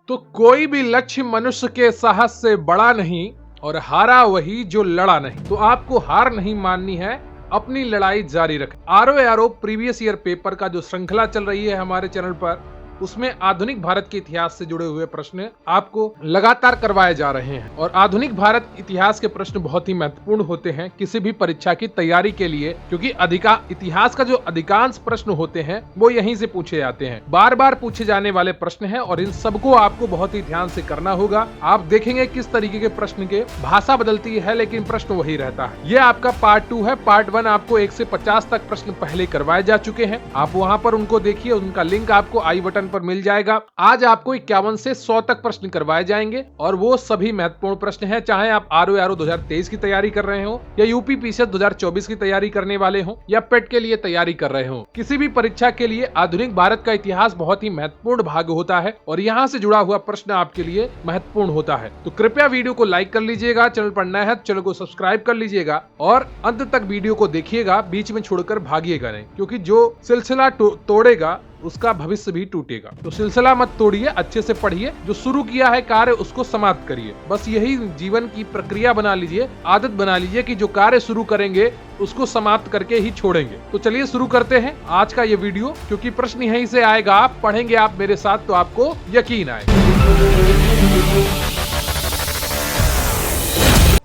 तो कोई भी लक्ष्य मनुष्य के साहस से बड़ा नहीं और हारा वही जो लड़ा नहीं। तो आपको हार नहीं माननी है, अपनी लड़ाई जारी रखें। आरओ प्रीवियस ईयर पेपर का जो श्रृंखला चल रही है हमारे चैनल पर, उसमें आधुनिक भारत के इतिहास से जुड़े हुए प्रश्न आपको लगातार करवाए जा रहे हैं। और आधुनिक भारत इतिहास के प्रश्न बहुत ही महत्वपूर्ण होते हैं किसी भी परीक्षा की तैयारी के लिए, क्योंकि इतिहास का जो अधिकांश प्रश्न होते हैं वो यहीं से पूछे जाते हैं। बार बार पूछे जाने वाले प्रश्न हैं और इन सबको आपको बहुत ही ध्यान से करना होगा। आप देखेंगे किस तरीके के प्रश्न के भाषा बदलती है लेकिन प्रश्न वही रहता है। ये आपका पार्ट 2 है। पार्ट 1 आपको 1 से 50 तक प्रश्न पहले करवाए जा चुके हैं। आप वहां पर उनको देखिए, उनका लिंक आपको आई बटन पर मिल जाएगा। आज आपको 51 से 100 तक प्रश्न करवाए जाएंगे और वो सभी महत्वपूर्ण प्रश्न हैं, चाहे आप आरओ 2023 की तैयारी कर रहे हो या यूपी पीसीएस 2024 की तैयारी करने वाले हो या पेट के लिए तैयारी कर रहे हो। किसी भी परीक्षा के लिए आधुनिक भारत का इतिहास बहुत ही महत्वपूर्ण भाग होता है और यहाँ से जुड़ा हुआ प्रश्न आपके लिए महत्वपूर्ण होता है। तो कृपया वीडियो को लाइक कर लीजिएगा, चैनल पर नया है चैनल को सब्सक्राइब कर लीजिएगा और अंत तक वीडियो को देखिएगा, बीच में छोड़कर भागिएगा नहीं, क्योंकि जो सिलसिला तोड़ेगा उसका भविष्य भी टूटेगा। तो सिलसिला मत तोड़िए, अच्छे से पढ़िए, जो शुरू किया है कार्य उसको समाप्त करिए। बस यही जीवन की प्रक्रिया बना लीजिए, आदत बना लीजिए कि जो कार्य शुरू करेंगे उसको समाप्त करके ही छोड़ेंगे। तो चलिए शुरू करते हैं आज का ये वीडियो, क्योंकि प्रश्न यहीं से आएगा। आप पढ़ेंगे आप मेरे साथ तो आपको यकीन आएगा।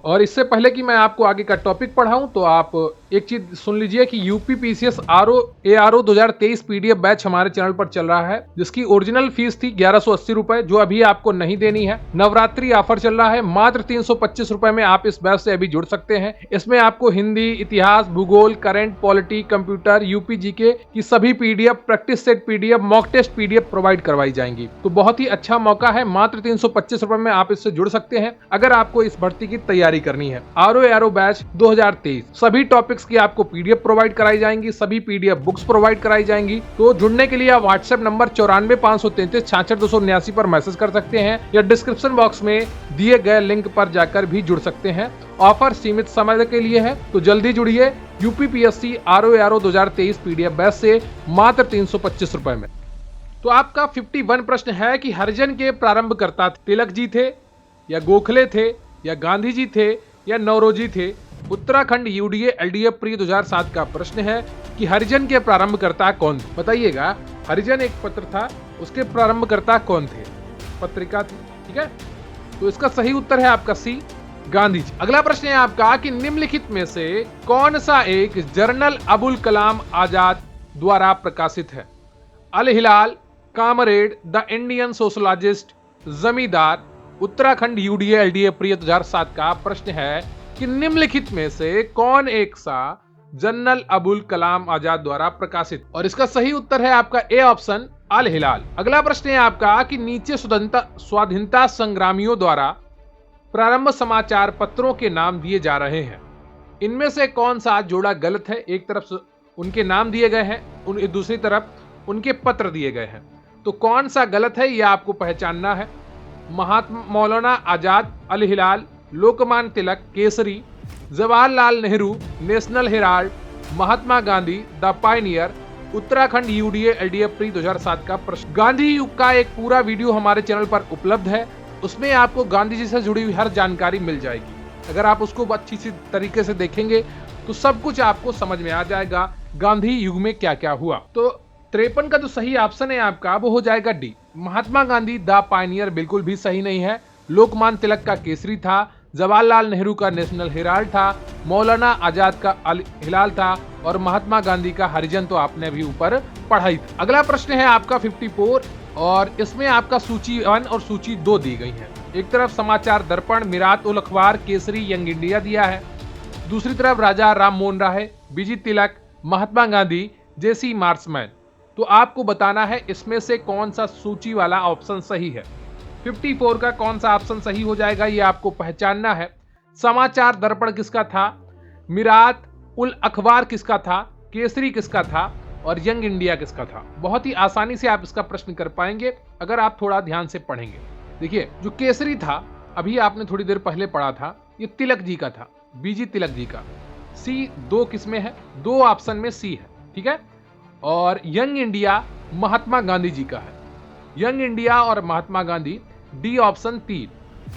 और इससे पहले कि मैं आपको आगे का टॉपिक पढ़ाऊं तो आप एक चीज सुन लीजिए कि UP PCS RO 2023 PDF batch हमारे चैनल पर चल रहा है, जिसकी ओरिजिनल फीस थी 1180 रुपए, जो अभी आपको नहीं देनी है। नवरात्रि ऑफर चल रहा है, मात्र 325 रुपए में आप इस बैच से अभी जुड़ सकते हैं। इसमें आपको हिंदी, इतिहास, भूगोल, current, polity, computer, UP GK की सभी PDF, practice set PDF, mock test PDF provide करवाई जाएंगी। तो बहुत ही अच्छा मौका है, मात्र 325 रुपए में आप इससे जुड़ सकते हैं अगर आपको इस भर्ती की तैयारी करनी है। आरओ बैच 2023 सभी टॉपिक्स की आपको पीडीएफ प्रोवाइड कराई जाएंगी, सभी पीडीएफ बुक्स प्रोवाइड कराई जाएंगी। तो जुड़ने के लिए आप व्हाट्सएप नंबर 9453366279 पर मैसेज कर सकते हैं या डिस्क्रिप्शन बॉक्स में दिए गए लिंक पर जाकर भी जुड़ सकते हैं। ऑफर सीमित समय के लिए है, तो जल्दी जुड़िए यूपीपीएससी आरओ 2023 पीडीएफ बैच से मात्र 325 रुपए में। तो आपका 51 प्रश्न है कि हरिजन के प्रारंभकर्ता तिलक जी थे या गोखले थे या गांधी जी थे या नौरोजी थे। उत्तराखंड यूडीए एलडीएफ प्री 2007 का प्रश्न है कि हरिजन के प्रारंभकर्ता कौन थे। बताइएगा, हरिजन एक पत्र था, उसके प्रारंभकर्ता कौन थे? पत्रिका थी, ठीक है। तो इसका सही उत्तर है आपका सी, गांधी जी। अगला प्रश्न है आपका कि निम्नलिखित में से कौन सा एक जनरल अबुल कलाम आजाद द्वारा प्रकाशित है? अल हिलाल, कामरेड, द इंडियन सोशलॉजिस्ट, जमींदार। उत्तराखंड यूडीए एलडीए प्री 2007 का प्रश्न है कि निम्नलिखित में से कौन एक सा जनरल अबुल कलाम आजाद द्वारा प्रकाशित? और इसका सही उत्तर है आपका ए ऑप्शन, अल हिलाल। अगला प्रश्न है आपका कि नीचे स्वाधीनता संग्रामियों द्वारा प्रारंभ समाचार पत्रों के नाम दिए जा रहे हैं, इनमें से कौन सा जोड़ा गलत है? एक तरफ उनके नाम दिए गए हैं, दूसरी तरफ उनके पत्र दिए गए हैं, तो कौन सा गलत है यह आपको पहचानना है। Mahatma Maulana Azad, Al Hilal, Lokmanya Tilak, Kesari, Jawaharlal Nehru, National Herald, Mahatma Gandhi, The Pioneer. Uttarakhand UDA LDF pre 2007 का प्रश्न। गांधी युग का एक पूरा वीडियो हमारे चैनल पर उपलब्ध है, उसमें आपको गांधी जी से जुड़ी हुई हर जानकारी मिल जाएगी। अगर आप उसको अच्छी सी तरीके से देखेंगे तो सब कुछ आपको समझ में आ जाएगा गांधी युग में क्या क्या हुआ। तो 53 का जो सही ऑप्शन है आपका वो हो जाएगा D, Mahatma Gandhi The Pioneer बिल्कुल भी सही नहीं है। लोकमान्य तिलक का केसरी था, जवाहरलाल नेहरू का नेशनल हेराल्ड था, मौलाना आजाद का अल हिलाल था और महात्मा गांधी का हरिजन तो आपने भी ऊपर पढ़ा ही था। अगला प्रश्न है आपका 54 और इसमें आपका सूची 1 और सूची 2 दी गई है। एक तरफ समाचार दर्पण, मिरात उल अखबार, केसरी, यंग इंडिया दिया है, दूसरी तरफ राजा राम मोहन राय, बीजी तिलक, महात्मा गांधी, जेसी मार्समैन। तो आपको बताना है इसमें से कौन सा सूची वाला ऑप्शन सही है। 54 का कौन सा ऑप्शन सही हो जाएगा ये आपको पहचानना है। समाचार दर्पण किसका था, मिरात उल अखबार किसका था, केसरी किसका था और यंग इंडिया किसका था? बहुत ही आसानी से आप इसका प्रश्न कर पाएंगे अगर आप थोड़ा ध्यान से पढ़ेंगे। देखिए, जो केसरी था अभी आपने थोड़ी देर पहले पढ़ा था, ये तिलक जी का था, बीजी तिलक जी का। सी 2 किसमें है? 2 ऑप्शन में सी है, ठीक है। और यंग इंडिया महात्मा गांधी जी का है। यंग इंडिया और महात्मा गांधी डी ऑप्शन 3।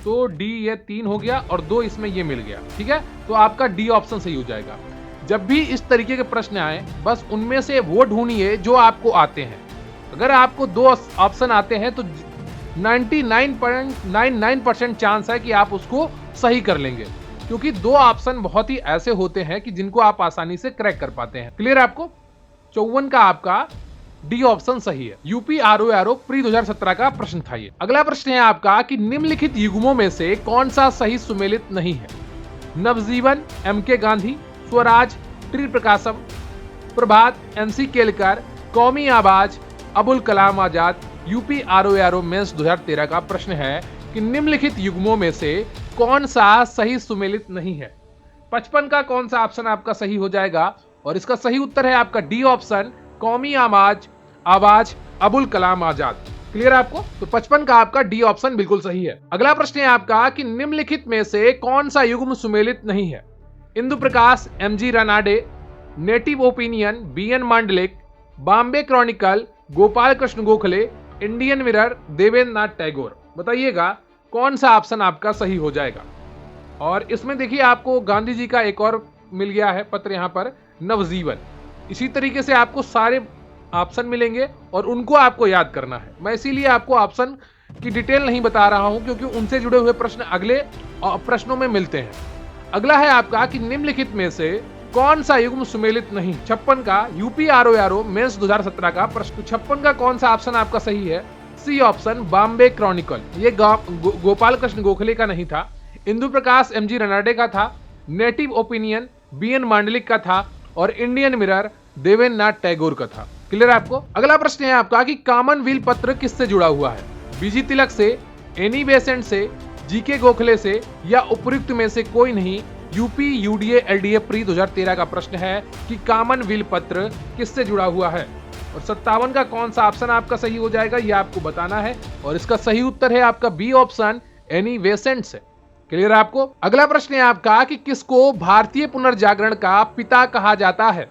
तो डी ये 3 हो गया और 2 इसमें ये मिल गया, ठीक है। तो आपका डी ऑप्शन सही हो जाएगा। जब भी इस तरीके के प्रश्न आए बस उनमें से वो ढूंढिए जो आपको आते हैं। अगर आपको 2 ऑप्शन आते हैं तो 99.99% चांस है कि आप उसको सही कर लेंगे, क्योंकि 2 ऑप्शन बहुत ही ऐसे होते हैं कि जिनको आप आसानी से क्रैक कर पाते हैं। क्लियर है आपको? 54 का आपका डी ऑप्शन सही है। यूपी आरओ प्री 2017 का प्रश्न था ये। अगला प्रश्न है आपका कि निम्नलिखित युग्मों में से कौन सा सही सुमेलित नहीं है? नवजीवन एमके गांधी, स्वराज त्रिप्रकाशम, प्रभात एनसी केलकर, कौमी आवाज Abul Kalam Azad. UP RO mains 2013 का प्रश्न है कि निम्नलिखित युग्मों में से कौन सा सही सुमेलित नहीं है? 55 का कौन सा ऑप्शन आपका सही हो जाएगा? और इसका सही उत्तर है आपका डी ऑप्शन, कौमी आवाज अबुल कलाम आजाद। क्लियर है आपको? तो 55 का आपका डी ऑप्शन बिल्कुल सही है। अगला प्रश्न है आपका कि निम्नलिखित में से कौन सा युग्म सुमेलित नहीं है? Indu Prakash MG Ranade, Native Opinion BN Mandlik, Bombay Chronicle Gopal Krishna Gokhale, Indian Mirror Devendra Nath Tagore. बताइएगा कौन सा ऑप्शन आपका सही हो जाएगा। और इसमें देखिए आपको गांधी जी का एक और मिल गया है पत्र यहाँ पर, नवजीवन। इसी तरीके से आपको सारे ऑप्शन मिलेंगे और उनको आपको याद करना है। मैं इसीलिए आपको ऑप्शन की डिटेल नहीं बता रहा हूं क्योंकि उनसे जुड़े हुए प्रश्न अगले प्रश्नों में मिलते हैं। अगला है आपका कि निम्नलिखित में से कौन सा युग्म सुमेलित नहीं? 56 का यूपी आरओ मेंस 2017 का प्रश्न। 56 का कौन सा ऑप्शन आपका सही है? C option, Bombay Chronicle. ये गोपाल कृष्ण गोखले का नहीं था, इंदु प्रकाश एमजी रानाडे का था, नेटिव ओपिनियन बीएन मांडलिक का था और इंडियन मिरर देवेंद्र नाथ टैगोर का था। क्लियर आपको? अगला प्रश्न है आपका कि कॉमनवेल्थ पत्र किससे जुड़ा हुआ है? बीजी तिलक से, एनी बेसेंट से, जीके गोखले से या उपयुक्त में से कोई नहीं। यूपी यूडीए एलडीए प्री 2013 का प्रश्न है कि कॉमनवेल्थ पत्र किससे जुड़ा हुआ है? और 57 का कौन सा ऑप्शन आपका सही हो जाएगा ये आपको बताना है और इसका सही उत्तर है आपका बी ऑप्शन, एनी बेसेंट से। क्लियर आपको? अगला प्रश्न है आपका कि किसको भारतीय पुनर्जागरण का पिता कहा जाता है?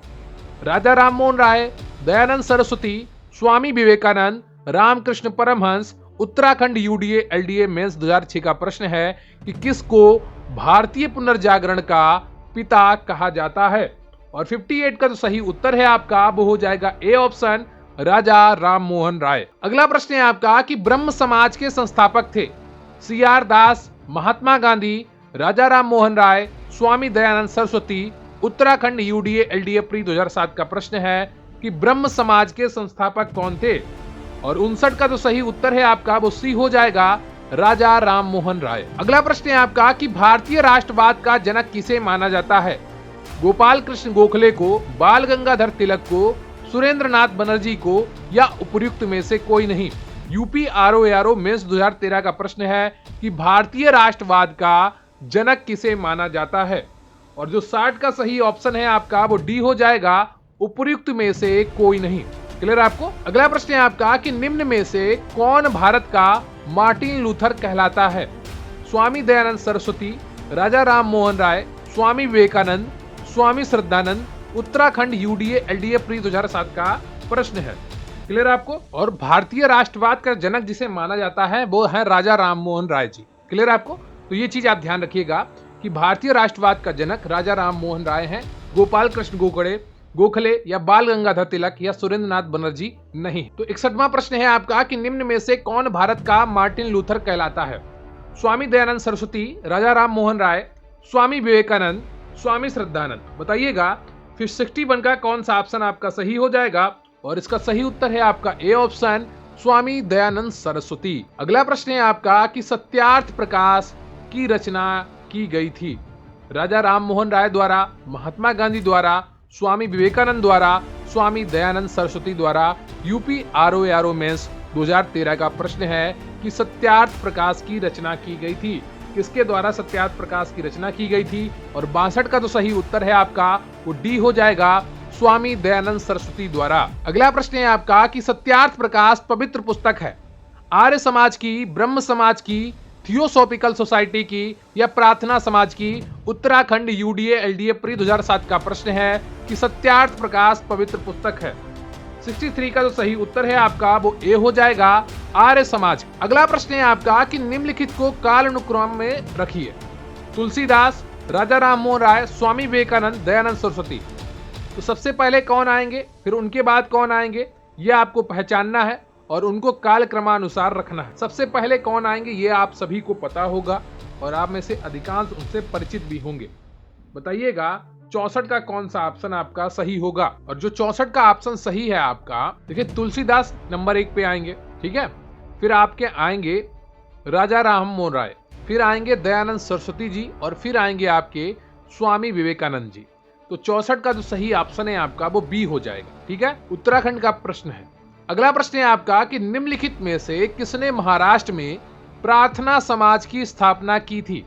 Raja Rammohan Roy, Dayanand Saraswati, Swami Vivekanand, Ramakrishna Paramhans. Uttarakhand UDA LDA mains 2006 का प्रश्न है कि किसको भारतीय पुनर्जागरण का पिता कहा जाता है? और 58 का जो सही उत्तर है आपका वो हो जाएगा ए ऑप्शन, राजा राममोहन राय। अगला प्रश्न है आपका कि ब्रह्म समाज के संस्थापक थे? CR Das, Mahatma Gandhi, Raja Rammohan Roy, Swami Dayanand Saraswati. Uttarakhand UDA LDA pre 2007 का प्रश्न है कि ब्रह्म समाज के संस्थापक कौन थे? और 59 का जो सही उत्तर है आपका वो सी हो जाएगा, राजा राममोहन राय। अगला प्रश्न है आपका कि भारतीय राष्ट्रवाद का जनक किसे माना जाता है? गोपाल कृष्ण गोखले को, बाल गंगाधर तिलक को, सुरेंद्र नाथ बनर्जी को या उपयुक्त में से कोई नहीं। यूपी आरओ मेंस 2013 का प्रश्न है कि भारतीय राष्ट्रवाद का जनक किसे माना जाता है? और जो 60 का सही ऑप्शन है आपका वो डी हो जाएगा, उपयुक्त में से कोई नहीं। क्लियर आपको? अगला प्रश्न है आपका कि निम्न में से कौन भारत का मार्टिन लूथर कहलाता है? Swami Dayanand Saraswati, Raja Rammohan Roy, Swami Vivekanand, Swami Shraddhanand. Uttarakhand UDA LDA pre 2007 का प्रश्न है। क्लियर आपको? और भारतीय राष्ट्रवाद का जनक जिसे माना जाता है वो है राजा राममोहन राय जी। क्लियर आपको? तो ये चीज आप ध्यान रखिएगा कि भारतीय राष्ट्रवाद का जनक राजा राममोहन राय हैं, गोपाल कृष्ण गोखले या बाल गंगाधर तिलक या सुरेंद्र नाथ बनर्जी नहीं। तो 61वां प्रश्न है आपका कि निम्न में से कौन भारत का मार्टिन लूथर कहलाता है? स्वामी दयानंद सरस्वती, राजा राममोहन राय, स्वामी विवेकानंद, स्वामी श्रद्धानंद। बताइएगा फिर 61 का कौन सा ऑप्शन आपका सही हो जाएगा? और इसका सही उत्तर है आपका ए ऑप्शन, स्वामी दयानंद सरस्वती। अगला प्रश्न है आपका कि सत्यार्थ प्रकाश की रचना की गई थी? राजा राममोहन राय द्वारा, महात्मा गांधी द्वारा, स्वामी विवेकानंद द्वारा, स्वामी दयानंद सरस्वती द्वारा। यूपी आरओ मेंस 2013 का प्रश्न है कि सत्यार्थ प्रकाश की रचना की गई थी? किसके द्वारा सत्यार्थ प्रकाश की रचना की गई थी? और 62 का जो सही उत्तर है आपका वो डी हो जाएगा, स्वामी दयानंद सरस्वती द्वारा। अगला प्रश्न है आपका कि सत्यार्थ प्रकाश पवित्र पुस्तक है आर्य समाज की, ब्रह्म समाज की, थियोसॉफिकल सोसाइटी की या प्रार्थना समाज की? उत्तराखंड यूडीए एलडीए प्री 2007 का प्रश्न है कि सत्यार्थ प्रकाश पवित्र पुस्तक है। 63 का जो सही उत्तर है आपका वो ए हो जाएगा, आर्य समाज। अगला प्रश्न है आपका कि निम्नलिखित को काल अनुक्रम में रखिए। तुलसीदास, राजा राम मोहन राय, स्वामी विवेकानंद, दयानंद सरस्वती। तो सबसे पहले कौन आएंगे, फिर उनके बाद कौन आएंगे, ये आपको पहचानना है और उनको काल क्रमानुसार रखना है। सबसे पहले कौन आएंगे ये आप सभी को पता होगा और आप में से अधिकांश उनसे परिचित भी होंगे। बताइएगा 64 का कौन सा ऑप्शन आपका सही होगा। और जो 64 का ऑप्शन सही है आपका, देखिए तुलसीदास नंबर 1 पे आएंगे, ठीक है। फिर आपके आएंगे राजा राम मोहन राय, फिर आएंगे दयानंद सरस्वती जी और फिर आएंगे आपके स्वामी विवेकानंद जी। तो 64 का जो सही ऑप्शन है आपका वो बी हो जाएगा, ठीक है। उत्तराखंड का प्रश्न है। अगला प्रश्न है आपका कि निम्नलिखित में से किसने महाराष्ट्र में प्रार्थना समाज की स्थापना की थी।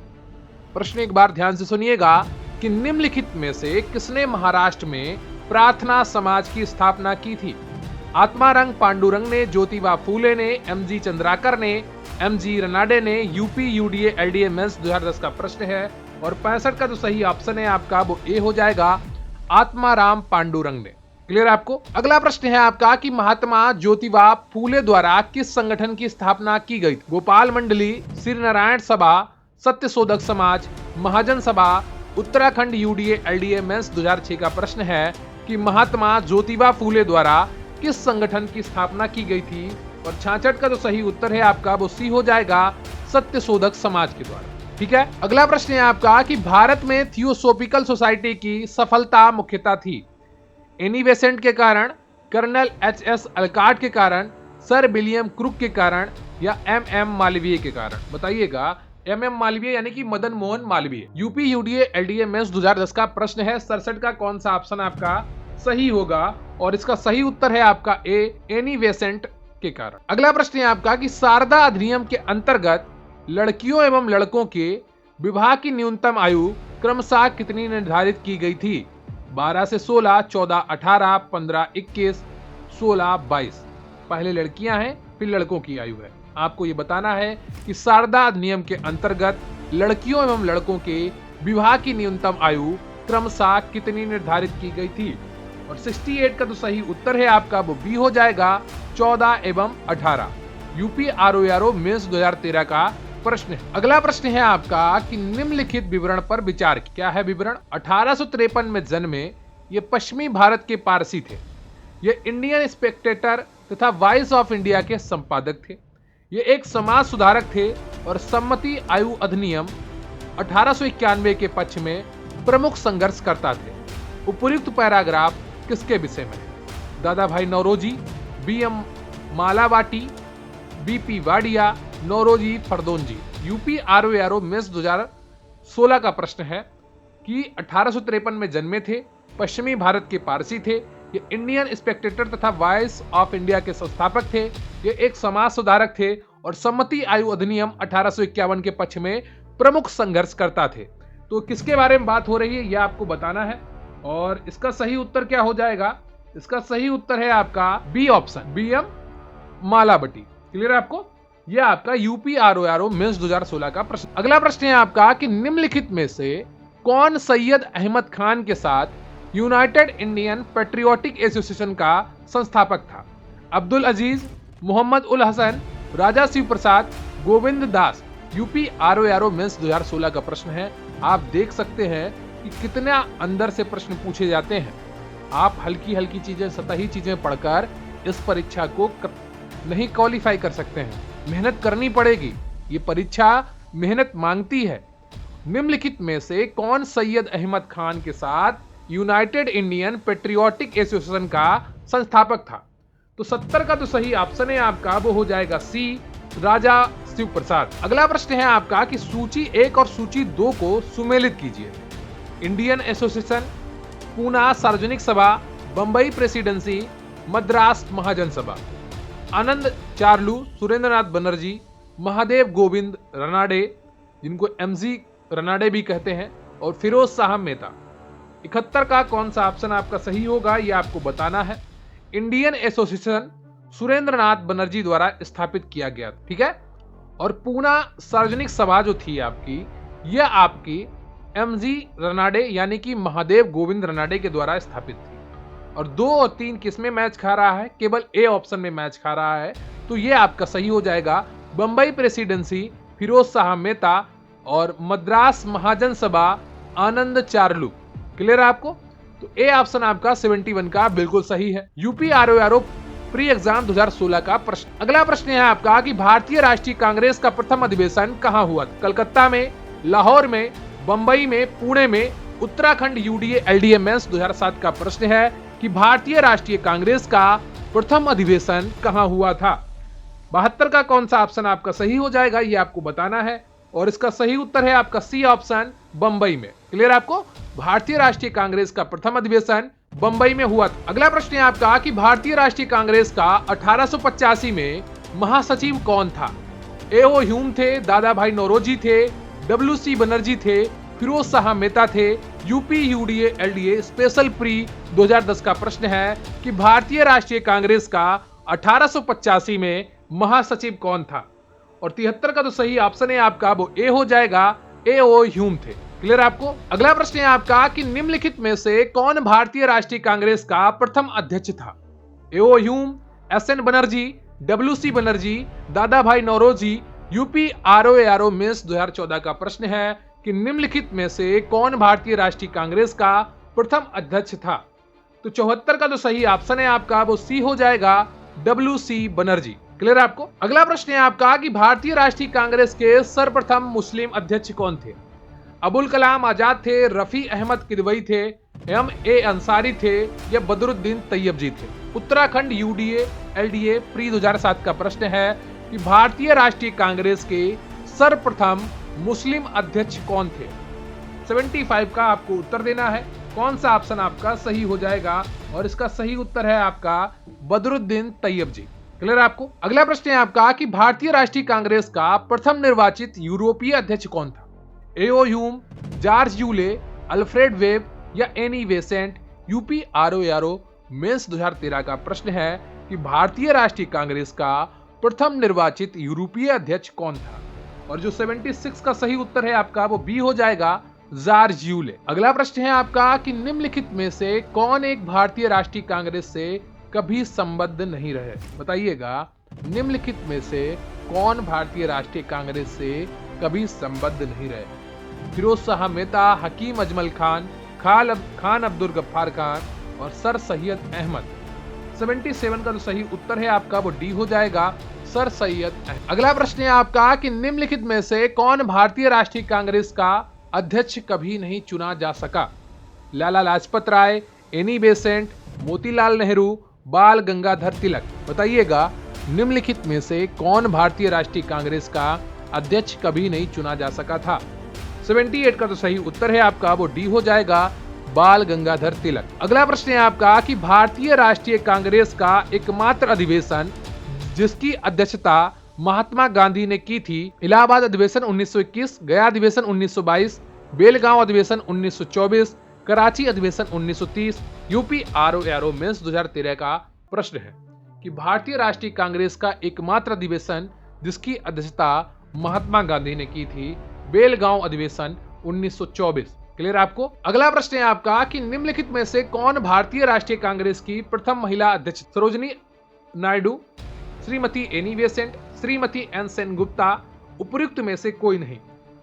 प्रश्न एक बार ध्यान से सुनिएगा कि निम्नलिखित में से किसने महाराष्ट्र में प्रार्थना समाज की स्थापना की थी। आत्मारंग पांडुरंग ने, ज्योतिबा फूले ने, एमजी चंद्राकर ने, एमजी रनाडे ने। यूपी यूडीए एलडीए मेंस 2010 का प्रश्न है और 65 का जो सही ऑप्शन है आपका वो ए हो जाएगा, आत्माराम पांडुरंग ने। क्लियर आपको। अगला प्रश्न है आपका कि महात्मा ज्योतिबा फूले द्वारा किस संगठन की स्थापना की गई। गोपाल मंडली, श्री नारायण सभा, सत्यशोधक समाज, महाजन सभा। उत्तराखंड यूडीए एलडीए मेंस 2006 का प्रश्न है कि महात्मा ज्योतिबा फूले द्वारा किस संगठन की स्थापना की गई थी। और 66 का जो सही उत्तर है आपका वो सी हो जाएगा, सत्यशोधक समाज के द्वारा, ठीक है। अगला प्रश्न है आपका कि भारत में थियोसोफिकल सोसाइटी की सफलता मुख्यतः थी। एनी बेसेंट के कारण, कर्नल एच.एस. अलकाट के कारण, सर विलियम क्रुक के कारण या एम.एम. मालवीय के कारण। बताइएगा एम.एम. मालवीय यानी कि Madan Mohan Malviya. UP UDA LDA mains 2010 का प्रश्न है। 67 का कौन सा ऑप्शन आपका सही होगा और इसका सही उत्तर है आपका ए, एनी बेसेंट के कारण। अगला प्रश्न है आपका कि शारदा अधिनियम के अंतर्गत लड़कियों एवं लड़कों के विवाह की न्यूनतम आयु क्रमशः कितनी निर्धारित की गई थी। 12 से 16, 14, 18, 15, 21, 16, 22। पहले लड़कियां हैं फिर लड़कों की आयु है। आपको ये बताना है कि शारदा अधिनियम के अंतर्गत लड़कियों एवं लड़कों के विवाह की न्यूनतम आयु क्रमशः कितनी निर्धारित की गई थी। और 68 का तो सही उत्तर है आपका वो बी हो जाएगा, 14 एवं 18। यूपी आरओ मेंस 2013 का प्रश्न है। अगला प्रश्न है आपका कि निम्नलिखित विवरण पर विचार। क्या है विवरण। 1853 में जन्मे ये पश्चिमी भारत के पारसी थे। ये इंडियन स्पेक्टेटर तथा वॉइस ऑफ इंडिया के संपादक थे। ये एक समाज सुधारक थे और सम्मति आयु अधिनियम 1891 के पक्ष में प्रमुख संघर्ष करता थे। उपयुक्त पैराग्राफ किसके विषय में। दादा भाई नौरोजी, बी.एम. मालावाटी, बी.पी. वाडिया, नौरोजी फरदोन जी। यूपी आरओ मेंस 2016 का प्रश्न है कि 1853 में जन्मे थे, पश्चिमी भारत के पारसी थे, ये इंडियन स्पेक्टेटर तथा वॉइस ऑफ इंडिया के संस्थापक थे, ये एक समाज सुधारक थे और सम्मति आयु अधिनियम 1851 के पक्ष में प्रमुख संघर्ष करता थे। तो किसके बारे में बात हो रही है यह आपको बताना है और इसका सही उत्तर क्या हो जाएगा। इसका सही उत्तर है आपका बी ऑप्शन, बी.एम. मालावटी। क्लियर है आपको। यह आपका यूपी आरओ मेंस 2016 का प्रश्न। अगला प्रश्न है आपका कि निम्नलिखित में से कौन सैयद अहमद खान के साथ यूनाइटेड इंडियन पेट्रियोटिक एसोसिएशन का संस्थापक था। अब्दुल अजीज, मोहम्मद उल हसन, राजा शिव प्रसाद, Govind Das. UP RO mains 2016 का प्रश्न है। आप देख सकते हैं कि कितना अंदर से प्रश्न पूछे जाते हैं। आप हल्की हल्की चीजें, सतही चीजें पढ़कर इस परीक्षा को नहीं क्वालिफाई कर सकते हैं। मेहनत करनी पड़ेगी, ये परीक्षा मेहनत मांगती है। निम्नलिखित में से कौन सैयद अहमद खान के साथ यूनाइटेड इंडियन पेट्रियोटिक एसोसिएशन का संस्थापक था। तो 70 का तो सही ऑप्शन है आपका वो हो जाएगा सी, राजा शिव प्रसाद। अगला प्रश्न है आपका कि सूची 1 और सूची 2 को सुमेलित कीजिए। इंडियन एसोसिएशन, पूना सार्वजनिक सभा, बंबई प्रेसिडेंसी, मद्रास महाजन सभा। आनंद चार्लू, सुरेंद्रनाथ बनर्जी, महादेव गोविंद रनाडे, जिनको एमजी रनाडे भी कहते हैं, और फिरोज शाह मेहता। 71 का कौन सा ऑप्शन आपका सही होगा ये आपको बताना है। इंडियन एसोसिएशन सुरेंद्रनाथ बनर्जी द्वारा स्थापित किया गया, ठीक है। और पूना सार्वजनिक सभा जो थी आपकी, यह आपकी एमजी रनाडे यानी कि महादेव गोविंद रनाडे के द्वारा स्थापित थी। और 2 और 3 किसमें मैच खा रहा है? केवल ए ऑप्शन में मैच खा रहा है। तो ये आपका सही हो जाएगा बंबई प्रेसिडेंसी, फिरोज शाह मेहता और मद्रास महाजन सभा आनंद चार्लू। क्लियर है आपको? तो ए ऑप्शन आपका 71 का बिल्कुल सही है। यूपी आरओ प्री एग्जाम 2016 का प्रश्न। अगला प्रश्न है आपका कि भारतीय राष्ट्रीय कांग्रेस का प्रथम अधिवेशन कहां हुआ? कलकत्ता में, लाहौर में, बंबई में, पुणे में, उत्तराखंड यूडीए एलडीए मेंस 2007 का प्रश्न है कि भारतीय राष्ट्रीय कांग्रेस का प्रथम अधिवेशन कहां हुआ था? 72 का कौन सा ऑप्शन आपका सही हो जाएगा ये आपको बताना है और इसका सही उत्तर है आपका सी ऑप्शन, बंबई में। क्लियर आपको? भारतीय राष्ट्रीय कांग्रेस का प्रथम अधिवेशन बंबई में हुआ था। अगला प्रश्न है आपका कि भारतीय राष्ट्रीय कांग्रेस का 1885 में महासचिव कौन था? ए.ओ. ह्यूम थे, दादा भाई नौरोजी थे, डब्ल्यू.सी. बनर्जी थे, फिरोज शाह मेहता थे, UP UDA LDA special pre 2010 का प्रश्न है कि भारतीय राष्ट्रीय कांग्रेस का 1885 में महासचिव कौन था? और 73 का तो सही ऑप्शन है आपका वो ए हो जाएगा, ए.ओ. ह्यूम थे। क्लियर आपको? अगला प्रश्न है आपका कि निम्नलिखित में से कौन भारतीय राष्ट्रीय कांग्रेस का प्रथम अध्यक्ष था? AO. Hume, SN. Banerjee, WC. Banerjee, Dadabhai Naoroji, UP RO mains 2014 का प्रश्न है कि निम्नलिखित में से कौन भारतीय राष्ट्रीय कांग्रेस का प्रथम अध्यक्ष था? तो 74 का तो सही ऑप्शन है आपका वो सी हो जाएगा, डब्ल्यू.सी. बनर्जी। क्लियर आपको? अगला प्रश्न है आपका कि भारतीय राष्ट्रीय कांग्रेस के सर्वप्रथम मुस्लिम अध्यक्ष कौन थे? अबुल कलाम आजाद थे, रफी अहमद किदवई थे, एम.ए. अंसारी थे या बदरुद्दीन तैयब जी थे? उत्तराखंड यूडीए एलडीए प्री 2007 का प्रश्न है कि भारतीय राष्ट्रीय कांग्रेस के सर्वप्रथम मुस्लिम अध्यक्ष कौन थे? 75 का आपको उत्तर देना है। कौन सा ऑप्शन आपका सही हो जाएगा? और इसका सही उत्तर है आपका बदरुद्दीन तैयब जी। क्लियर आपको? अगला प्रश्न है आपका कि भारतीय राष्ट्रीय कांग्रेस का प्रथम निर्वाचित यूरोपीय अध्यक्ष कौन था? AO. Hume, George Yule, Alfred Webb या Annie Besant? UP RO mains 2013 का प्रश्न है कि भारतीय राष्ट्रीय कांग्रेस का प्रथम निर्वाचित यूरोपीय अध्यक्ष कौन था? और जो 76 का सही उत्तर है आपका वो बी हो जाएगा, जॉर्ज यूले। अगला प्रश्न है आपका कि निम्नलिखित में से कौन एक भारतीय राष्ट्रीय कांग्रेस से कभी संबद्ध नहीं रहे? बताइएगा, निम्नलिखित में से कौन भारतीय राष्ट्रीय कांग्रेस से कभी संबद्ध नहीं रहे? फिरोज शाह मेहता, हकीम अजमल खान, खान अब्दुल गफ्फार खान और सर सैयद अहमद। 77 का जो सही उत्तर है आपका वो डी हो जाएगा, सर सैयद अहमद। अगला प्रश्न है आपका कि निम्नलिखित में से कौन भारतीय राष्ट्रीय कांग्रेस का अध्यक्ष कभी नहीं चुना जा सका? लाला लाजपत राय, एनी बेसेंट, मोतीलाल नेहरू, बाल गंगाधर तिलक। बताइएगा, निम्नलिखित में से कौन भारतीय राष्ट्रीय कांग्रेस का अध्यक्ष कभी नहीं चुना जा सका था? 78 का तो सही उत्तर है आपका वो डी हो जाएगा, बाल गंगाधर तिलक। अगला प्रश्न है आपका कि भारतीय राष्ट्रीय कांग्रेस का एकमात्र अधिवेशन जिसकी अध्यक्षता महात्मा गांधी ने की थी, इलाहाबाद अधिवेशन 1921, गया अधिवेशन 1922, बेलगांव अधिवेशन 1924, कराची अधिवेशन 1930, यूपी आरओ मेंस 2013 का प्रश्न है कि भारतीय राष्ट्रीय कांग्रेस का एकमात्र अधिवेशन जिसकी अध्यक्षता महात्मा गांधी ने की थी, बेलगांव अधिवेशन 1924। क्लियर आपको? अगला प्रश्न है आपका कि निम्नलिखित में से कौन भारतीय राष्ट्रीय कांग्रेस की प्रथम महिला अध्यक्ष? Sarojini Naidu, Shrimati Annie Besant, Shrimati N Sen Gupta, उपयुक्त में से कोई नहीं।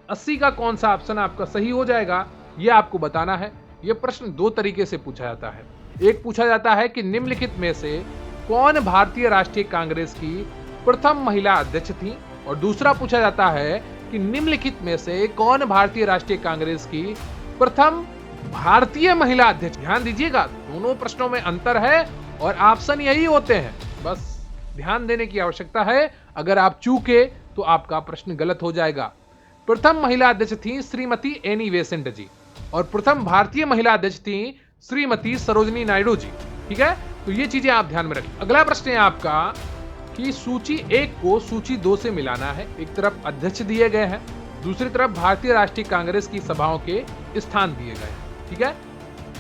80 का कौन सा ऑप्शन आपका सही हो जाएगा यह आपको बताना है। यह प्रश्न दो तरीके से पूछा जाता है। एक पूछा जाता है कि निम्नलिखित में से कौन भारतीय राष्ट्रीय कांग्रेस की प्रथम महिला अध्यक्ष थी, और दूसरा पूछा जाता है कि निम्नलिखित में से कौन भारतीय राष्ट्रीय कांग्रेस की प्रथम भारतीय महिला अध्यक्ष। ध्यान दीजिएगा, दोनों प्रश्नों में अंतर है और ऑप्शन यही होते हैं, बस ध्यान देने की आवश्यकता है। अगर आप चूके तो आपका प्रश्न गलत हो जाएगा। प्रथम महिला अध्यक्ष थी श्रीमती एनी बेसेंट जी और प्रथम भारतीय महिला अध्यक्ष थी श्रीमती सरोजनी नायडू जी। ठीक है, तो ये चीजें आप ध्यान में रखें। अगला प्रश्न है आपका कि सूची 1 को सूची 2 से मिलाना है। एक तरफ अध्यक्ष दिए गए हैं, दूसरी तरफ भारतीय राष्ट्रीय कांग्रेस की सभाओं के स्थान दिए गए हैं। ठीक है,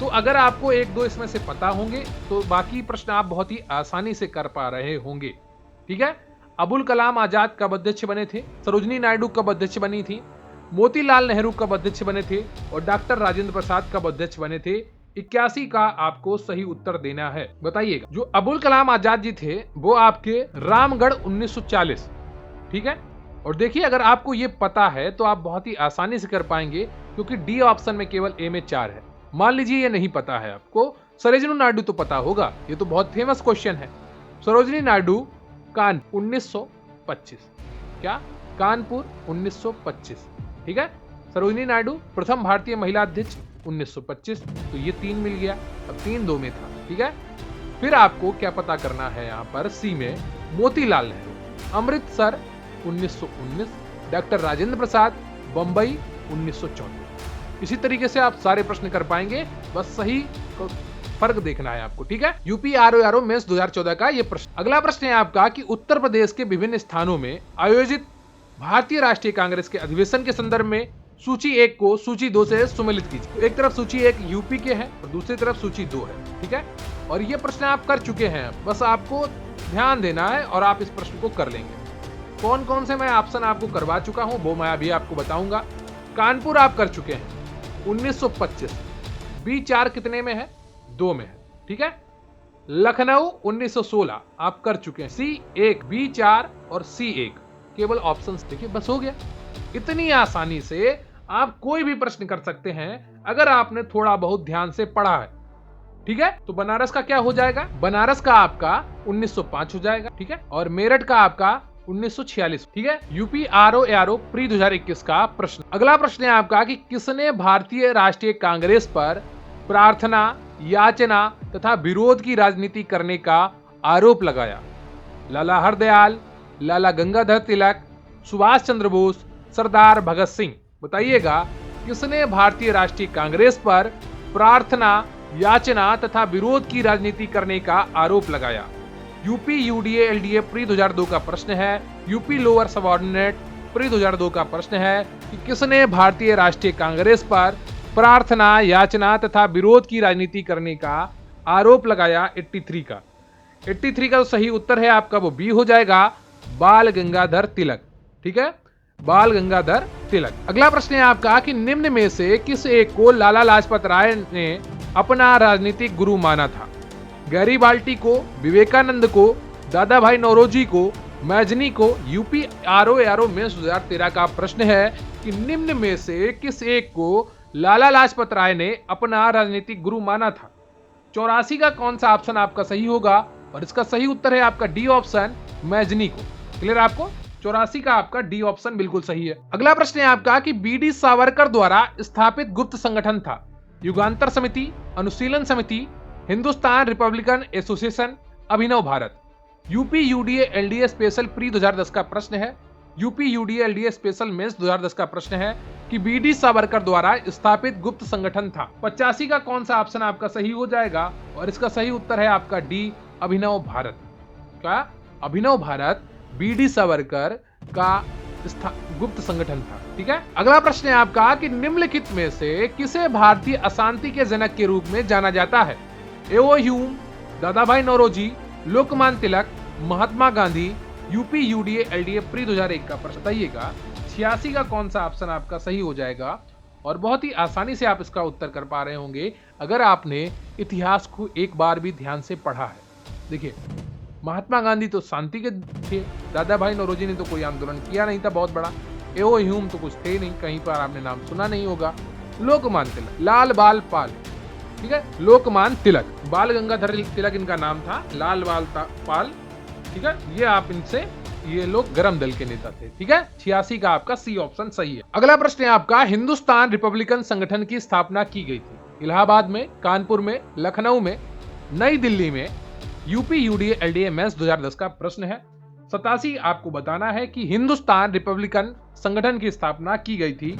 तो अगर आपको 1-2 इसमें से पता होंगे तो बाकी प्रश्न आप बहुत ही आसानी से कर पा रहे होंगे। ठीक है, अबुल कलाम आजाद कब अध्यक्ष बने थे? सरोजनी नायडू कब अध्यक्ष बनी थी? मोतीलाल नेहरू कब अध्यक्ष बने थे? और डॉक्टर राजेंद्र प्रसाद कब अध्यक्ष बने थे? 81 का आपको सही उत्तर देना है। बताइएगा। जो अबुल कलाम आजाद जी थे वो आपके रामगढ़ 1940, ठीक है। और देखिए, अगर आपको ये पता है तो आप बहुत ही आसानी से कर पाएंगे, क्योंकि डी ऑप्शन में केवल ए में 4 है। मान लीजिए ये नहीं पता है आपको, सरोजिनी नायडू तो पता होगा, ये तो बहुत फेमस क्वेश्चन है। सरोजिनी नायडू कानपुर 1925, क्या कानपुर 1925, ठीक है। सरोजिनी नायडू प्रथम भारतीय महिला अध्यक्ष 1925, तो ये 3 मिल गया। अब 3-2 में था, ठीक है। फिर आपको क्या पता करना है यहाँ पर, सी में मोतीलाल नेहरू अमृतसर 1919, डॉक्टर राजेंद्र प्रसाद बंबई 1934। इसी तरीके से आप सारे प्रश्न कर पाएंगे, बस सही फर्क देखना है आपको, ठीक है। यूपी आरओ मेंस 2014 का ये प्रश्न। अगला प्रश्न है आपका कि उत्तर प्रदेश के विभिन्न स्थानों में आयोजित भारतीय राष्ट्रीय कांग्रेस के अधिवेशन के संदर्भ में सूची 1 को सूची 2 से सुमेलित कीजिए। एक तरफ सूची 1 यूपी के है और दूसरी तरफ सूची 2 है, ठीक है। और ये प्रश्न आप कर चुके हैं, बस आपको ध्यान देना है और आप इस प्रश्न को कर लेंगे। कौन कौन से मैं ऑप्शन आपको करवा चुका हूं वो मैं अभी आपको बताऊंगा। कानपुर आप कर चुके हैं 1925, B4 कितने में है, 2 में है, ठीक है। लखनऊ 1916 आप कर चुके हैं, C1, B4 और C1 केवल ऑप्शंस देखिए, बस हो गया। इतनी आसानी से आप कोई भी प्रश्न कर सकते हैं अगर आपने थोड़ा बहुत ध्यान से पढ़ा है, ठीक है। तो बनारस का क्या हो जाएगा, बनारस का आपका 1905 हो जाएगा, ठीक है। और मेरठ का आपका 1946, ठीक है। यूपी आरओ प्री 2021 का प्रश्न। अगला प्रश्न है आपका कि किसने भारतीय राष्ट्रीय कांग्रेस पर प्रार्थना, याचना तथा विरोध की राजनीति करने का आरोप लगाया। लाला हरदयाल, लाला गंगाधर तिलक, सुभाष चंद्र बोस, सरदार भगत सिंह। बताइएगा, किसने भारतीय राष्ट्रीय कांग्रेस पर प्रार्थना, याचना तथा विरोध की राजनीति करने का आरोप लगाया। यूपी यूडीए एलडीए प्री 2002 का प्रश्न है। यूपी लोअर सबऑर्डिनेट प्री 2002 का प्रश्न है कि किसने भारतीय राष्ट्रीय कांग्रेस पर प्रार्थना, याचना तथा विरोध की राजनीति करने का आरोप लगाया। 83 का 83 का तो सही उत्तर है आपका, वो बी हो जाएगा, बाल गंगाधर तिलक, ठीक है, बाल गंगाधर तिलक। अगला प्रश्न है आपका कि निम्न में से किस एक को लाला लाजपत राय ने अपना राजनीतिक गुरु माना था। गैरीबाल्टी को, विवेकानंद को, दादा भाई नौरोजी को, मैजनी को। यूपी आरओ मेंस 2013 का प्रश्न है कि निम्न में से किस एक को लाला लाजपत राय ने अपना राजनीतिक गुरु माना था। 84 का कौन सा ऑप्शन आपका सही होगा, और इसका सही उत्तर है आपका डी ऑप्शन, मैजनी को। क्लियर आपको, 84 का आपका डी ऑप्शन बिल्कुल सही है। अगला प्रश्न है आपका कि बी.डी. सावरकर द्वारा स्थापित गुप्त संगठन था। युगांतर Samiti, Anushilan Samiti, Hindustan Republican Association, Abhinav Bharat. UP UDA LDA special pre 2010 का प्रश्न है। UP UDA LDA special mains 2010 का प्रश्न है कि बी.डी. सावरकर द्वारा स्थापित गुप्त संगठन था। 85 का कौन सा ऑप्शन आपका सही हो जाएगा, और इसका सही उत्तर है आपका डी, अभिनव भारत। क्या अभिनव भारत बी.डी. सावरकर का गुप्त संगठन था, ठीक है। अगला प्रश्न है आपका कि निम्नलिखित में से किसे भारतीय अशांति के जनक के रूप में जाना जाता है। एओ Hume, Dadabhai Naoroji, Lokmanya Tilak, Mahatma Gandhi. UP UDA LDA pre 2001 का प्रश्न। बताइएगा 86 का कौन सा ऑप्शन आपका सही हो जाएगा, और बहुत ही आसानी से आप इसका उत्तर कर पा रहे होंगे अगर आपने इतिहास को एक बार भी ध्यान से पढ़ा है। देखिए, महात्मा गांधी तो शांति के थे, दादा भाई नौरोजी ने तो कोई आंदोलन किया नहीं था बहुत बड़ा, एओ ह्यूम तो कुछ थे नहीं, कहीं पर आपने नाम सुना नहीं होगा। लोकमान्य तिलक, लाल बाल पाल, ठीक है, लोकमान्य तिलक, बाल गंगाधर तिलक इनका नाम था, लाल बाल पाल, ठीक है। ये आप इनसे, ये लोग गरम दल के नेता थे, ठीक है। 86 का आपका सी ऑप्शन सही है। अगला प्रश्न है आपका, हिंदुस्तान रिपब्लिकन संगठन की स्थापना की गई थी। इलाहाबाद में, कानपुर में, लखनऊ में, नई दिल्ली में। यूपी यूडीए एलडीए मेंस 2010 का प्रश्न है। 87 आपको बताना है कि हिंदुस्तान रिपब्लिकन संगठन की स्थापना की गई थी,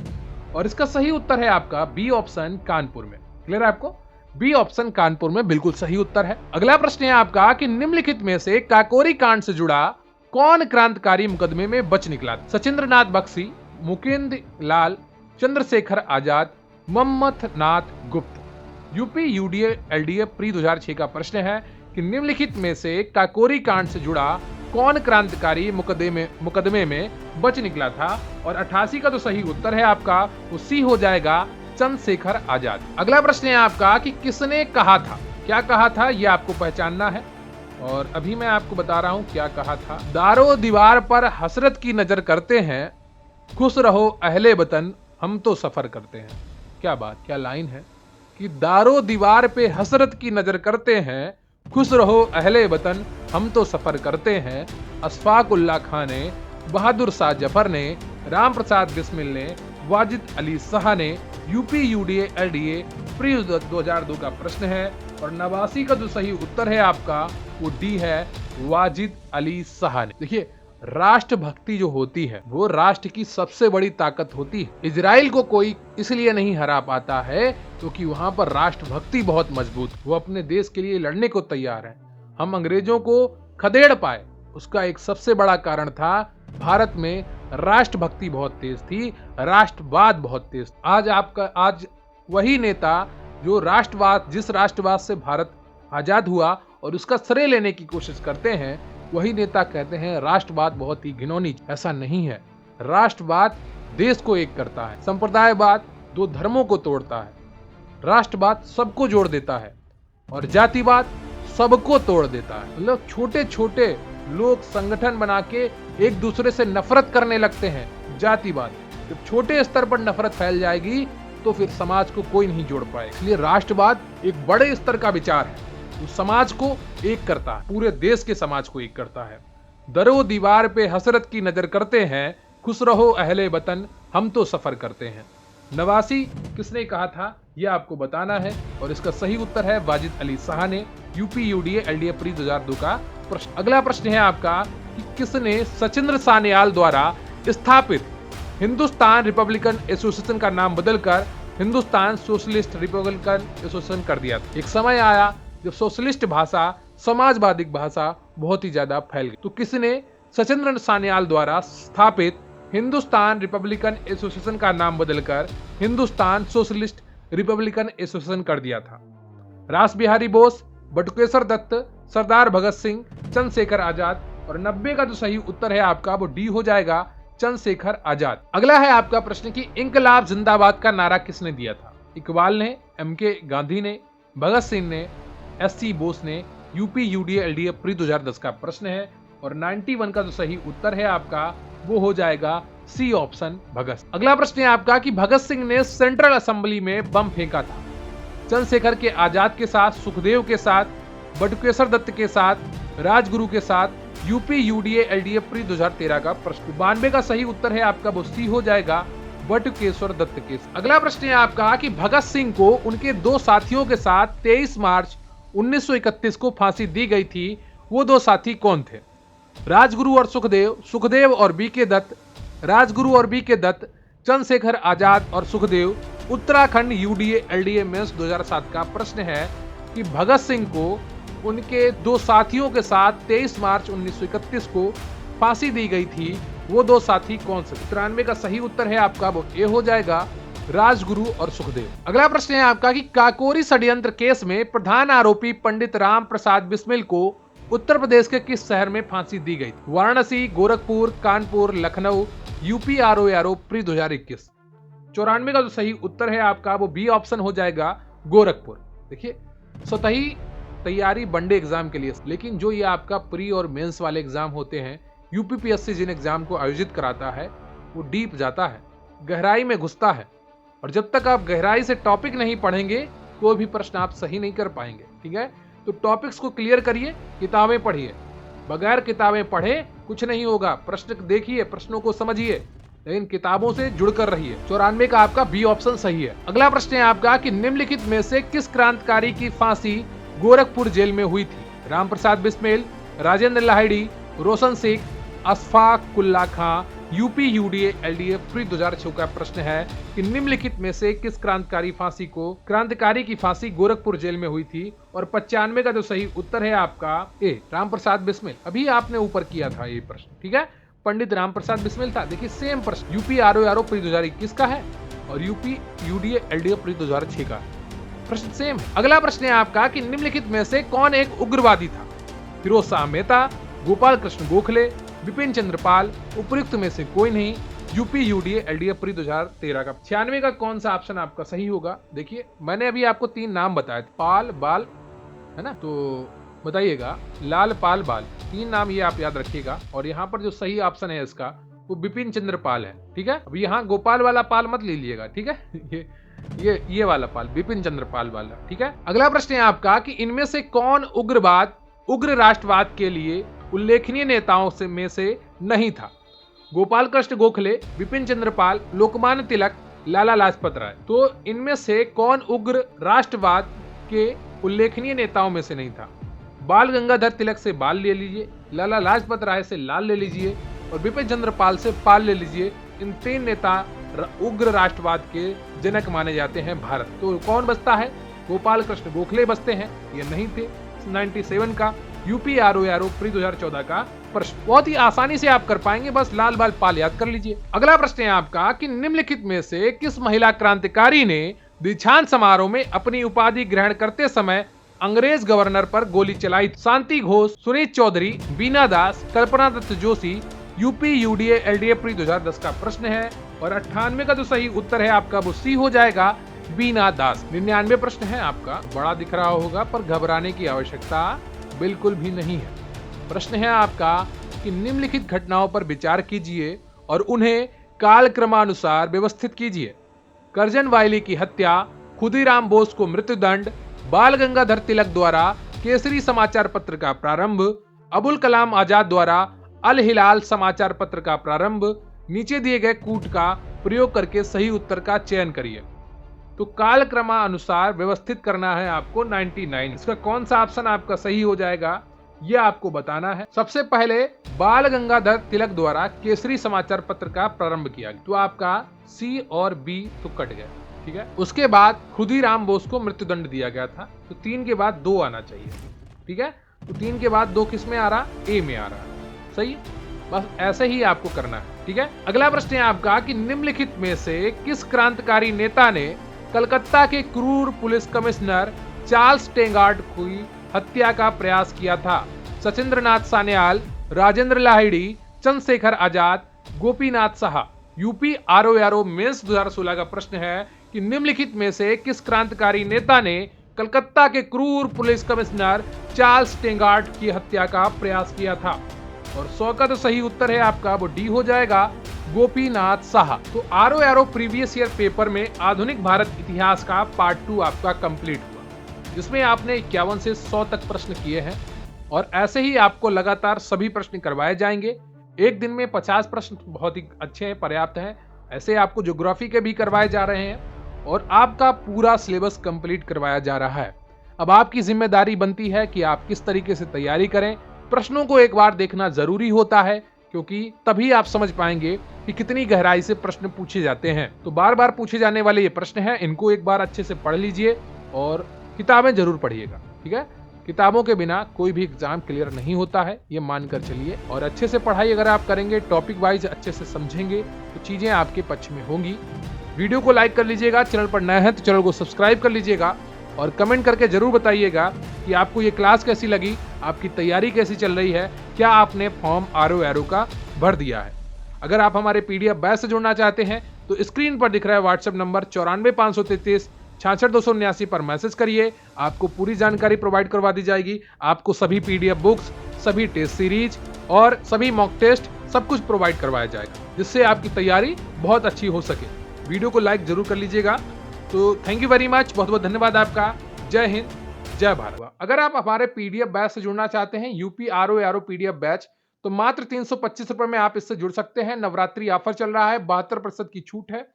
और इसका सही उत्तर है आपका बी ऑप्शन, कानपुर में। क्लियर है आपको, बी ऑप्शन कानपुर में बिल्कुल सही उत्तर है। अगला प्रश्न है आपका कि निम्नलिखित में से काकोरी कांड से जुड़ा कौन क्रांतिकारी मुकदमे में बच निकला। सचिंद्र नाथ बख्शी, मुकुंद लाल, चंद्रशेखर आजाद, मम्मथ नाथ गुप्त। यूपी यूडीए एलडीए प्री 2006 का प्रश्न है कि निम्नलिखित में से काकोरी कांड से जुड़ा कौन क्रांतिकारी मुकदमे में बच निकला था, और 88 का तो सही उत्तर है आपका, वो सी हो जाएगा, चंद्रशेखर आजाद। अगला प्रश्न है आपका कि किसने कहा था, क्या कहा था ये आपको पहचानना है और अभी मैं आपको बता रहा हूं क्या कहा था। दारो दीवार पर हसरत की नजर करते हैं, खुश रहो अहले वतन हम तो सफर करते हैं। क्या बात, क्या लाइन है कि दारो दीवार पे हसरत की नजर करते हैं, खुश रहो अहले वतन हम तो सफर करते हैं। अशफाक उल्लाह खान ने, बहादुर शाह जफर ने, राम प्रसाद बिस्मिल ने, वाजिद अली शाह ने, यूपी यूडीए एलडीए प्री 2002 का प्रश्न है और 89 का जो सही उत्तर है आपका वो डी है, वाजिद अली शाह ने। देखिए, राष्ट्रभक्ति जो होती है वो राष्ट्र की सबसे बड़ी ताकत होती है। इजराइल को कोई इसलिए नहीं हरा पाता है क्योंकि वहां पर राष्ट्रभक्ति बहुत मजबूत, वो अपने देश के लिए लड़ने को तैयार है। हम अंग्रेजों को खदेड़ पाए उसका एक सबसे बड़ा कारण था भारत में राष्ट्रभक्ति बहुत तेज थी, राष्ट्रवाद बहुत तेज। आज वही नेता जो जिस राष्ट्रवाद से भारत आजाद हुआ और उसका श्रेय लेने की कोशिश करते हैं, वही नेता कहते हैं राष्ट्रवाद बहुत ही घिनौनी। ऐसा नहीं है, राष्ट्रवाद देश को एक करता है, संप्रदायवाद दो धर्मों को तोड़ता है, राष्ट्रवाद सबको जोड़ देता है और जातिवाद सबको तोड़ देता है। मतलब छोटे छोटे लोग संगठन बना के एक दूसरे से नफरत करने लगते हैं, जातिवाद। जब छोटे स्तर पर नफरत फैल जाएगी तो फिर समाज को कोई नहीं जोड़ पाएगा। इसलिए राष्ट्रवाद एक बड़े स्तर का विचार है, वो समाज को एक करता है, पूरे देश के समाज को एक करता है। दरो दीवार पे हसरत की नजर करते हैं, खुश रहो अहले वतन हम तो सफर करते हैं। 89 किसने कहा था यह आपको बताना है और इसका सही उत्तर है वाजिद अली शाह ने, यूपी यूडीए एलडीए प्री 2002 का प्रश्न। अगला प्रश्न है आपका कि किसने सचिंद्र सान्याल द्वारा स्थापित हिंदुस्तान रिपब्लिकन एसोसिएशन का नाम बदलकर हिंदुस्तान सोशलिस्ट रिपब्लिकन एसोसिएशन कर दिया था। एक समय आया जब सोशलिस्ट भाषा, समाजवादी भाषा बहुत ही ज्यादा फैल गई, तो किसने सचिंद्र सान्याल द्वारा स्थापित हिंदुस्तान रिपब्लिकन एसोसिएशन का नाम बदलकर हिंदुस्तान सोशलिस्ट रिपब्लिकन एसोसिएशन कर दिया था? रास बिहारी बोस, बटुकेश्वर दत्त, सरदार भगत सिंह, चंद्रशेखर आजाद। और 90 का जो सही उत्तर है आपका वो डी हो जाएगा, चंद्रशेखर आजाद। अगला है आपका प्रश्न कि इंकलाब जिंदाबाद का नारा किसने दिया था? इकबाल ने, एमके गांधी ने, भगत सिंह ने, एससी बोस ने, यूपी यूडीए एलडीए प्री 2010 का प्रश्न है और 91 का जो सही उत्तर है आपका वो हो जाएगा सी ऑप्शन, भगत। अगला प्रश्न है आपका कि भगत सिंह ने सेंट्रल असेंबली में बम फेंका था चंद्रशेखर के आजाद के साथ, सुखदेव के साथ, बटुकेश्वर दत्त के साथ, राजगुरु के साथ, यूपी यूडीए एलडीए प्री 2013 का प्रश्न। 92 का सही उत्तर है आपका वो सी हो जाएगा, बटुकेश्वर दत्त के साथ। अगला प्रश्न है आपका कि भगत सिंह को उनके दो साथियों के साथ 23 मार्च 1931 को फांसी दी गई थी, वो दो साथी कौन थे? राजगुरु और सुखदेव, सुखदेव और बीके दत्त, राजगुरु और बीके दत्त, चंद्रशेखर आजाद और Sukhdev. Uttarakhand UDA LDA mains 2007 का प्रश्न है कि भगत सिंह को उनके दो साथियों के साथ 23 मार्च 1931 को फांसी दी गई थी, वो दो साथी कौन से? 93 का सही उत्तर है आपका वो ए हो जाएगा, राजगुरु और सुखदेव। अगला प्रश्न है आपका कि काकोरी षड्यंत्र केस में प्रधान आरोपी पंडित राम प्रसाद बिस्मिल को उत्तर प्रदेश के किस शहर में फांसी दी गई? Varanasi, Gorakhpur, Kanpur, Lucknow, UP RO pre 2021। 94 का जो सही उत्तर है आपका वो बी ऑप्शन हो जाएगा, गोरखपुर। देखिए, स्वतः तैयारी वनडे एग्जाम के लिए, लेकिन जो ये आपका प्री और मेंस वाले एग्जाम होते हैं, यूपीपीएससी जिन एग्जाम को आयोजित कराता है वो डीप जाता है, गहराई में घुसता है और जब तक आप गहराई से टॉपिक नहीं पढ़ेंगे कोई भी प्रश्न आप सही नहीं कर पाएंगे। ठीक है, तो टॉपिक्स को क्लियर करिए, किताबें पढ़िए, बगैर किताबें पढ़े कुछ नहीं होगा। प्रश्न देखिए, प्रश्नों को समझिए, लेकिन किताबों से जुड़कर रहिए। 94 का आपका बी ऑप्शन सही है। अगला प्रश्न है आपका कि निम्नलिखित में से किस क्रांतिकारी की फांसी गोरखपुर जेल में हुई थी? राम प्रसाद बिस्मिल, राजेंद्र लाहिड़ी, रोशन सिंह, अशफाक उल्लाह खां। यूपी यूडीए एलडीए प्री 2006 का प्रश्न है कि निम्नलिखित में से किस क्रांतिकारी की फांसी गोरखपुर जेल में हुई थी? और 95 का जो सही उत्तर है आपका ए, राम प्रसाद बिस्मिल। अभी आपने ऊपर किया था ये प्रश्न, ठीक है, पंडित राम प्रसाद बिस्मिल था। देखिए सेम प्रश्न यूपी आरओ प्री 2021 का है और यूपी यूडीए एलडीए प्री 2006 का प्रश्न सेम है। अगला प्रश्न है आपका कि निम्नलिखित में से कौन एक उग्रवादी था? फिरोज शाह मेहता, गोपाल कृष्ण गोखले, विपिन चंद्र पाल, उपयुक्त में से कोई नहीं, यूपी यूडीए एलडीएफ प्री 2013 का 96 का कौन सा ऑप्शन आपका सही होगा? देखिए मैंने अभी आपको 3 नाम बताए थे, पाल बाल, है ना? तो बताइएगा, लाल पाल बाल, 3 नाम ये आप याद रखिएगा। और यहाँ पर जो सही ऑप्शन है इसका वो बिपिन चंद्र पाल है, ठीक है? अब यहाँ गोपाल वाला पाल मत ले लीजिएगा, ठीक है? ये वाला पाल बिपिन चंद्र पाल वाला, ठीक है? अगला प्रश्न है आपका कि इनमें से कौन उग्र राष्ट्रवाद के लिए उल्लेखनीय नेताओं में से नहीं था? गोपाल कृष्ण गोखले, बिपिन चंद्र पाल, लोकमान्य तिलक, लाला लाजपत राय। तो इनमें से कौन उग्र राष्ट्रवाद के उल्लेखनीय नेताओं में से नहीं था? बाल गंगाधर तिलक से बाल ले लीजिए, लाला लाजपत राय से लाल ले लीजिए और बिपिन चंद्र पाल से पाल ले लीजिए। इन 3 नेता उग्र राष्ट्रवाद के जनक माने जाते हैं भारत। तो कौन बचता है? गोपाल कृष्ण गोखले बचते हैं, ये नहीं थे। 97 का यूपी आरओ प्री 2014 का प्रश्न बहुत ही आसानी से आप कर पाएंगे, बस लाल बाल पाल याद कर लीजिए। अगला प्रश्न है आपका कि निम्नलिखित में से किस महिला क्रांतिकारी ने दीक्षांत समारोह में अपनी उपाधि ग्रहण करते समय अंग्रेज गवर्नर पर गोली चलाई? Shanti Ghosh, Suniti Chaudhary, Bina Das, Kalpana Dutt Joshi. UP UDA LDF pre 2010 का प्रश्न है और 98 का जो सही उत्तर है आपका वो सी हो जाएगा, बीना दास। 99 प्रश्न है आपका, बड़ा दिख रहा होगा पर घबराने की आवश्यकता बिल्कुल भी नहीं है। प्रश्न है आपका कि निम्नलिखित घटनाओं पर विचार कीजिए और उन्हें कालक्रमानुसार व्यवस्थित कीजिए। करजन वायली की हत्या, खुदीराम बोस को मृत्युदंड, बाल गंगाधर तिलक द्वारा केसरी समाचार पत्र का प्रारंभ, अबुल कलाम आजाद द्वारा अल हिलाल समाचार पत्र का प्रारंभ। नीचे दिए गए कूट का प्रयोग करके सही उत्तर का चयन करिए। तो कालक्रमानुसार व्यवस्थित करना है आपको 99। इसका कौन सा ऑप्शन आपका सही हो जाएगा यह आपको बताना है। सबसे पहले बाल गंगाधर तिलक द्वारा केसरी समाचार पत्र का प्रारंभ किया गया, तो आपका सी और बी तो कट गया, ठीक है? उसके बाद खुदीराम बोस को मृत्युदंड दिया गया था, तो 3 के बाद 2 आना चाहिए, ठीक है? तो 3 के बाद 2 किस में आ रहा? ए में आ रहा, सही। बस ऐसे ही आपको करना है, ठीक है? अगला प्रश्न है आपका कि निम्नलिखित में से किस क्रांतिकारी नेता ने कलकत्ता के क्रूर पुलिस कमिश्नर चार्ल्स टेंगार्ड की हत्या का प्रयास किया था? Sachindranath Sanyal, Rajendra Lahiri, Chandrashekhar Azad, Gopinath Saha. UP RO mains 2016 का प्रश्न है कि निम्नलिखित में से किस क्रांतिकारी नेता ने कलकत्ता के क्रूर पुलिस कमिश्नर चार्ल्स टेंगार्ड की हत्या का प्रयास किया था? और 100 का तो सही उत्तर है आपका, वो डी हो जाएगा, गोपीनाथ साहा। तो आरओ प्रीवियस ईयर पेपर में आधुनिक भारत इतिहास का पार्ट 2 आपका कंप्लीट हुआ, जिसमें आपने 51 से 100 तक प्रश्न किए हैं और ऐसे ही आपको लगातार सभी प्रश्न करवाए जाएंगे। एक दिन में 50 प्रश्न बहुत ही अच्छे हैं, पर्याप्त हैं। ऐसे आपको ज्योग्राफी के भी करवाए जा रहे हैं और आपका पूरा सिलेबस कंप्लीट करवाया जा रहा है। अब आपकी जिम्मेदारी बनती है कि आप किस तरीके से तैयारी करें। प्रश्नों को एक बार देखना जरूरी होता है, क्योंकि तभी आप समझ पाएंगे कि कितनी गहराई से प्रश्न पूछे जाते हैं। तो बार बार पूछे जाने वाले ये प्रश्न हैं, इनको एक बार अच्छे से पढ़ लीजिए और किताबें जरूर पढ़िएगा, ठीक है? किताबों के बिना कोई भी एग्जाम क्लियर नहीं होता है, ये मानकर चलिए। और अच्छे से पढ़ाई अगर आप करेंगे, टॉपिक वाइज अच्छे से समझेंगे, तो चीजें आपके पक्ष में होंगी। वीडियो को लाइक कर लीजिएगा, चैनल पर नए हैं तो चैनल को सब्सक्राइब कर लीजिएगा और कमेंट करके जरूर बताइएगा कि आपको ये क्लास कैसी लगी, आपकी तैयारी कैसी चल रही है, क्या आपने फॉर्म आरओ का भर दिया है। अगर आप हमारे पीडीएफ बैच से जुड़ना चाहते हैं तो स्क्रीन पर दिख रहा है व्हाट्सएप नंबर 94 533 66 279 पर मैसेज करिए, आपको पूरी जानकारी प्रोवाइड करवा दी जाएगी। आपको सभी पीडीएफ बुक्स, सभी टेस्ट सीरीज और सभी मॉक टेस्ट सब कुछ प्रोवाइड करवाया जाएगा, जिससे आपकी तैयारी बहुत अच्छी हो सके। वीडियो को लाइक जरूर कर लीजिएगा। तो थैंक यू वेरी मच, बहुत बहुत धन्यवाद आपका। जय हिंद, जय भारत। अगर आप हमारे पीडीएफ बैच से जुड़ना चाहते हैं, यूपी आरओ पीडीएफ बैच, तो मात्र 325 रुपए में आप इससे जुड़ सकते हैं। नवरात्रि ऑफर चल रहा है, 72% की छूट है।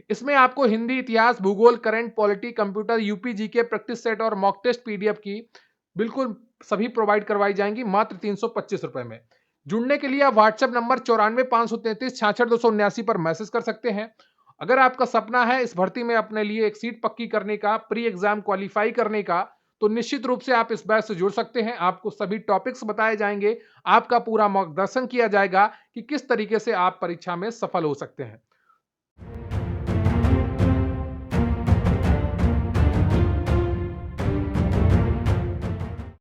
इसमें आपको हिंदी, इतिहास, भूगोल, current, polity, computer, UP GK, practice set और मॉक टेस्ट पीडीएफ की बिल्कुल सभी प्रोवाइड करवाई जाएंगी मात्र 325 रुपए में। जुड़ने के लिए आप व्हाट्सएप नंबर 94 533 66 279 पर मैसेज कर सकते हैं। अगर आपका सपना है इस भर्ती में अपने लिए एक सीट पक्की करने का, प्री एग्जाम क्वालिफाई करने का, तो निश्चित रूप से आप इस बैच से जुड़ सकते हैं। आपको सभी टॉपिक्स बताए जाएंगे, आपका पूरा मार्गदर्शन किया जाएगा कि किस तरीके से आप परीक्षा में सफल हो सकते हैं।